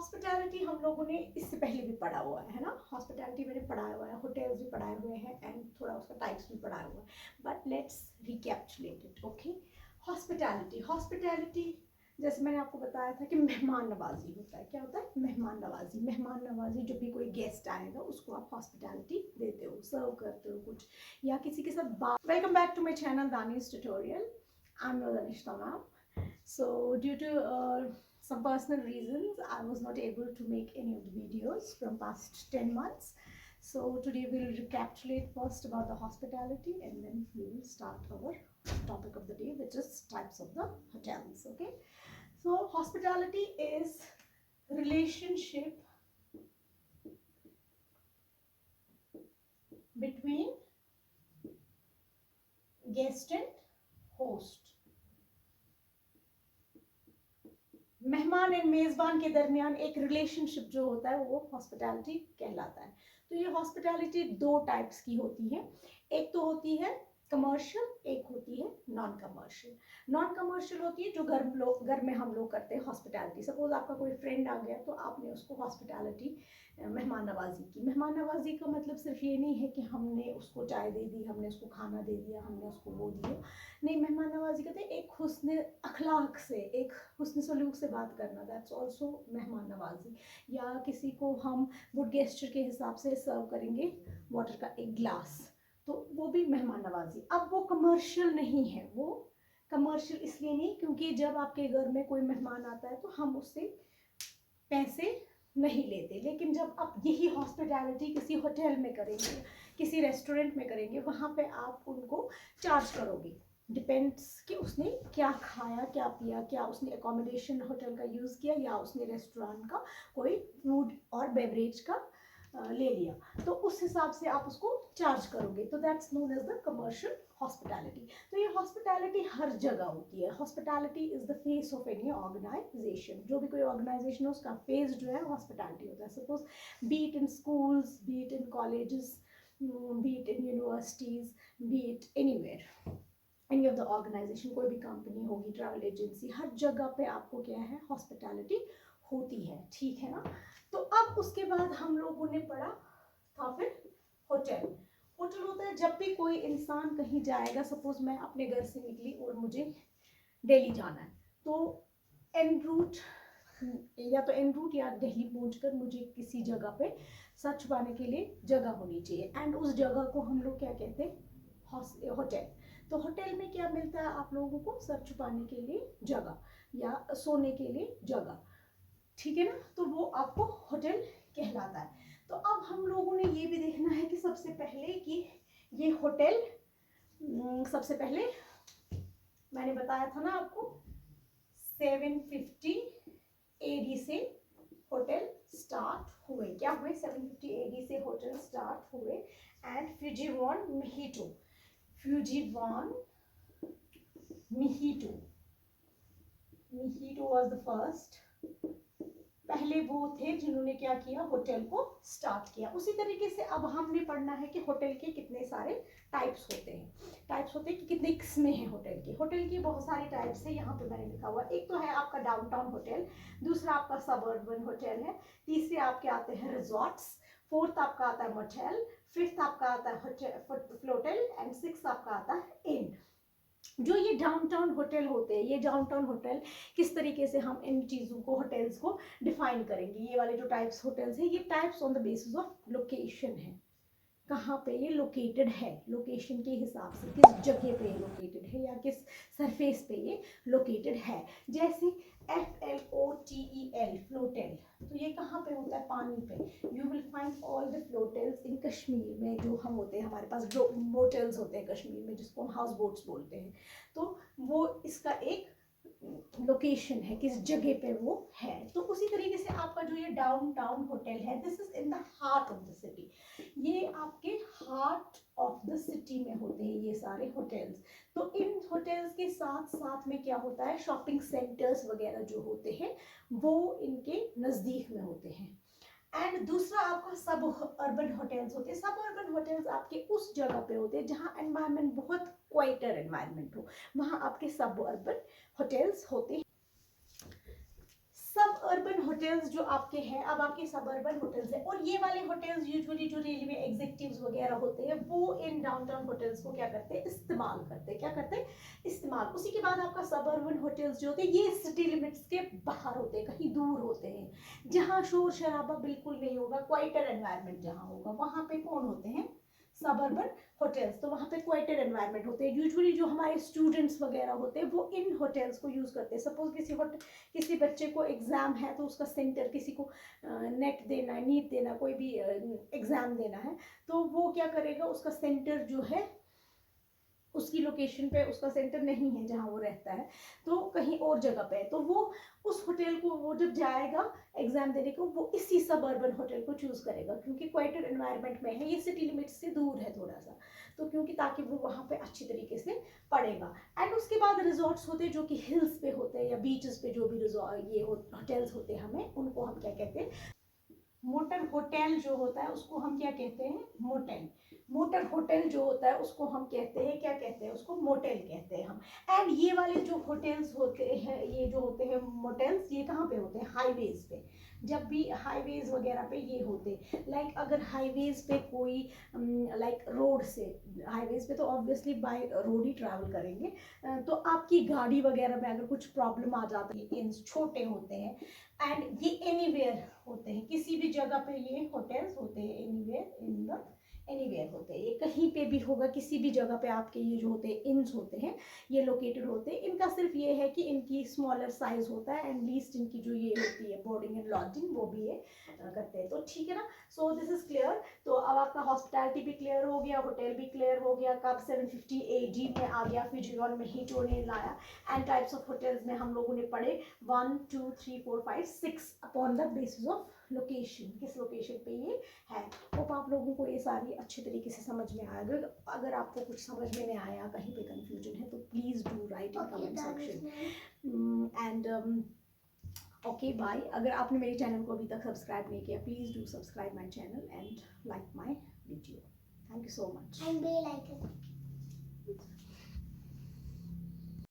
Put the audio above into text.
Hospitality हम लोगों ने इससे पहले भी पढ़ा हुआ है ना, हॉस्पिटैलिटी मैंने पढ़ाया हुआ है, होटल्स भी पढ़ाए हुए हैं एंड थोड़ा उसका टाइप्स भी पढ़ाया हुआ है, but let's recapitulate it. Okay, hospitality, hospitality जैसे मैंने आपको बताया था कि मेहमान नवाजी होता है। क्या होता है? मेहमान नवाजी। मेहमान नवाजी, जब भी कोई गेस्ट आएगा उसको आप हॉस्पिटैलिटी देते हो, सर्व करते हो कुछ, या किसी के साथ बात। Welcome back to my channel Dani's tutorial, I am your Anishta ma'am. So due to some personal reasons, I was not able to make any of the videos from past 10 months. So today we'll recapitulate first about the hospitality and then we will start our topic of the day, which is types of the hotels. Okay, so hospitality is relationship between guest and host. मेहमान and मेज़बान के दरमियान एक relationship जो होता है वो hospitality कहलाता है। तो ये हॉस्पिटैलिटी दो टाइप्स की होती है, एक तो होती है कमर्शियल, एक होती है नॉन कमर्शियल। नॉन कमर्शियल होती है जो घर में हम लोग करते हैं हॉस्पिटैलिटी। सपोज आपका कोई फ्रेंड आ गया तो आपने उसको हॉस्पिटैलिटी, मेहमान नवाजी की। मेहमान नवाजी का मतलब सिर्फ ये नहीं है कि हमने उसको चाय दे दी, हमने उसको खाना दे दिया, हमने उसको वो दिया, नहीं। मेहमान नवाजी कहते हैं एक हुस्न अखलाक से, एक हुस्न सलूक से बात करना, दैट्स ऑल्सो मेहमान नवाजी। या किसी को हम गुड गेस्चर के हिसाब से सर्व करेंगे वाटर का एक ग्लास, तो वो भी मेहमान नवाजी। अब वो कमर्शियल नहीं है, वो कमर्शियल इसलिए नहीं क्योंकि जब आपके घर में कोई मेहमान आता है तो हम उससे पैसे नहीं लेते, लेकिन जब आप यही हॉस्पिटैलिटी किसी होटल में करेंगे, किसी रेस्टोरेंट में करेंगे, वहाँ पे आप उनको चार्ज करोगे। डिपेंड्स कि उसने क्या खाया, क्या पिया, क्या उसने अकोमोडेशन होटल का यूज़ किया या उसने रेस्टोरेंट का कोई फूड और बेवरेज का ले लिया, तो उस हिसाब से आप उसको चार्ज करोगे। तो that's known as the commercial hospitality. तो ये हॉस्पिटैलिटी हर जगह होती है। Hospitality is the face of any organisation. जो भी कोई ऑर्गेनाइजेशन है उसका फेस जो है हॉस्पिटैलिटी होता है। Suppose be it in schools, be it in colleges, be it in universities, be it anywhere, any of the organisation, कोई भी कंपनी होगी, ट्रैवल एजेंसी, हर जगह पे आपको क्या है, हॉस्पिटैलिटी होती है। ठीक है ना। तो अब उसके बाद हम लोगों ने पढ़ा था फिर होटल। होटल होता है जब भी कोई इंसान कहीं जाएगा, सपोज मैं अपने घर से निकली और मुझे दिल्ली जाना है, तो एन रूट या दिल्ली पहुंचकर मुझे किसी जगह पे सर छुपाने के लिए जगह होनी चाहिए, एंड उस जगह को हम लोग क्या कहते हैं, होटल। तो होटल में क्या मिलता है आप लोगों को? सर छुपाने के लिए जगह या सोने के लिए जगह। ठीक है ना, तो वो आपको होटल कहलाता है। तो अब हम लोगों ने ये भी देखना है कि सबसे पहले कि ये होटल, सबसे पहले मैंने बताया था ना आपको 750 एडी से होटल स्टार्ट हुए। क्या हुए? 750 एडी से होटल स्टार्ट हुए एंड फ्यूजीवान मिहिटो, फ्यूजीवान मिहिटो, मिहिटो वाज द फर्स्ट। पहले वो थे जिन्होंने क्या किया, होटल को स्टार्ट किया। उसी तरीके से अब हमने पढ़ना है कि होटल के कितने सारे टाइप्स होते हैं। टाइप्स होते हैं कि कितने किस्में हैं होटल की। होटल की बहुत सारी टाइप्स है, यहाँ पे मैंने लिखा हुआ। एक तो है आपका डाउनटाउन होटल, दूसरा आपका सबअर्बन होटल है, तीसरे आपके आते हैं रिजॉर्ट्स, फोर्थ आपका आता है मोटेल, फिफ्थ आपका आता है फ्लोटल एंड सिक्स्थ आपका आता है इन। जो ये डाउनटाउन होटल होते हैं, ये डाउनटाउन होटल किस तरीके से हम इन चीज़ों को, होटल्स को डिफाइन करेंगे। ये वाले जो टाइप्स होटल्स हैं, ये types on the basis of location है, कहाँ पे ये लोकेटेड है, लोकेशन के हिसाब से किस जगह पे ये लोकेटेड है या किस सरफेस पे ये लोकेटेड है। जैसे FLOTEL, फ्लोटेल, तो ये कहाँ पे होता है? पानी पे। You will find all the floatels in Kashmir में, जो हम होते हैं, हमारे पास जो बोटल्स होते हैं कश्मीर में जिसको हम हाउस बोट्स बोलते हैं, तो वो इसका एक लोकेशन है, किस जगह पे वो है। तो उसी तरीके से आपका जो ये डाउनटाउन होटल है, this is in the heart of the city, ये आपके हार्ट ऑफ द सिटी में होते हैं ये सारे होटल्स। तो इन होटल्स के साथ साथ में क्या होता है, शॉपिंग सेंटर्स वगैरह जो होते हैं वो इनके नज़दीक में होते हैं। एंड दूसरा आपका सब अर्बन होटल्स होते हैं। सब अर्बन होटल्स आपके उस जगह पे होते हैं जहाँ एनवायरनमेंट बहुत क्वाइटर एनवायरनमेंट हो, वहाँ आपके सब अर्बन होटल्स होते हैं। सब अर्बन होटल्स जो आपके हैं, अब आपके सबर्बन होटल्स हैं, और ये वाले होटल्स यूजुअली जो रेलवे एग्जीक्यूटिव्स वगैरह होते हैं वो इन डाउनटाउन होटल्स को क्या करते हैं, इस्तेमाल करते हैं। क्या करते हैं, इस्तेमाल। उसी के बाद आपका सबर्बन होटल्स जो होते हैं ये सिटी लिमिट्स के बाहर होते हैं, कहीं दूर होते हैं, जहाँ शोर शराबा बिल्कुल नहीं होगा, क्वाइटर एनवायरनमेंट जहाँ होगा, वहाँ पे कौन होते हैं, सबर्बन होटल्स। तो वहाँ पे क्वाइटर एनवायरनमेंट होते हैं। यूजुअली जो हमारे स्टूडेंट्स वगैरह होते हैं वो इन होटल्स को यूज़ करते हैं। सपोज किसी बच्चे को एग्ज़ाम है तो उसका सेंटर, किसी को नेट देना है, नीट देना, कोई भी एग्ज़ाम देना है, तो वो क्या करेगा, उसका सेंटर जो है उसकी लोकेशन पे उसका सेंटर नहीं है जहाँ वो रहता है, तो कहीं और जगह पे है, तो वो उस होटल को वो जब जाएगा एग्जाम देने को वो इसी सबर्बन होटल को चूज करेगा, क्योंकि क्वाइटर एनवायरनमेंट में है, ये सिटी लिमिट से दूर है थोड़ा सा, तो क्योंकि ताकि वो वहाँ पे अच्छी तरीके से पढ़ेगा। एंड उसके बाद रिजॉर्ट्स होते हैं जो कि हिल्स पे होते हैं या बीचेस पे, जो भी ये होटल्स होते हैं, हमें उनको हम क्या कहते हैं, मोटर होटल जो होता है उसको हम क्या कहते हैं, मोटेल। मोटर होटल जो होता है उसको हम कहते हैं, क्या कहते हैं, उसको मोटेल कहते हैं हम। एंड ये वाले जो होटल्स होते हैं, ये जो होते हैं मोटेल्स, ये कहाँ पे होते हैं, हाईवेज पे। जब भी हाईवेज वगैरह पे ये होते, लाइक अगर हाईवेज पे कोई लाइक रोड से, हाईवेज पे तो obviously by road he travel करेंगे, तो आपकी गाड़ी वगैरह में अगर कुछ प्रॉब्लम आ जाती है, इन छोटे होते हैं, एंड ये एनीवेयर होते हैं, किसी भी जगह पे ये होटल्स होते हैं, एनीवेयर इन द एनीवेयर होते हैं, ये कहीं पे भी होगा, किसी भी जगह पे आपके ये जो होते हैं इन्स होते हैं, ये लोकेटेड होते हैं। इनका सिर्फ ये है कि इनकी स्मॉलर साइज होता है, एंड लीस्ट इनकी जो ये होती है बोर्डिंग एंड लॉजिंग वो भी ये करते हैं। तो ठीक है ना, सो दिस इज क्लियर। तो अब आपका हॉस्पिटैलिटी भी क्लियर हो गया, होटल भी क्लियर हो गया, कब 750 AD में आ गया, फिजियोन में हीटो ने लाया, एंड टाइप्स ऑफ होटल्स में हम लोगों ने पढ़े 1 2 3 4 5 6 upon the basis of location, किस लोकेशन पे ये है। होप आप लोगों को ये सारी अच्छे तरीके से समझ में आएगा। अगर आपको कुछ समझ में नहीं आया, कहीं पे कंफ्यूजन है, तो please do write in comment section. And okay bye. अगर आपने मेरे चैनल को अभी तक सब्सक्राइब नहीं किया, please do subscribe my channel and like my video. Thank you so much. And they like it.